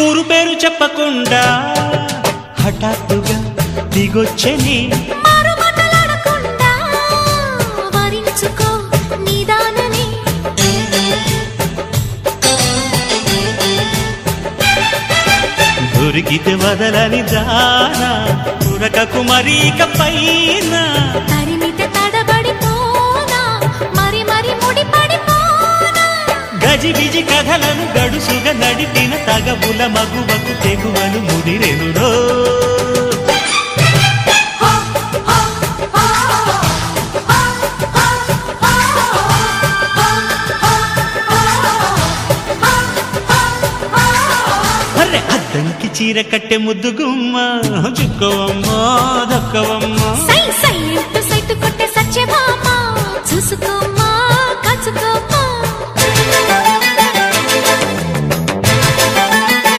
ఊరు పేరు చెప్పకుండా హఠాత్తుగా దిగొచ్చని దొరికితే వదలని దానా ఉరకకు మరీక పైన తరిమితే తడబడిపోనా మరి మరి ముడిపడిపోనా గజిబిజి కథలను గడుసుగా నడిపిన తగబుల మగువకు తెగువను ముదిరెనురో అద్దంకి చీర కట్టె ముద్దుగుమ్మ చుక్కవమ్మా దక్కవమ్మా సై సై సైటు కొట్టే సత్యభామ చూసుకోమ్మా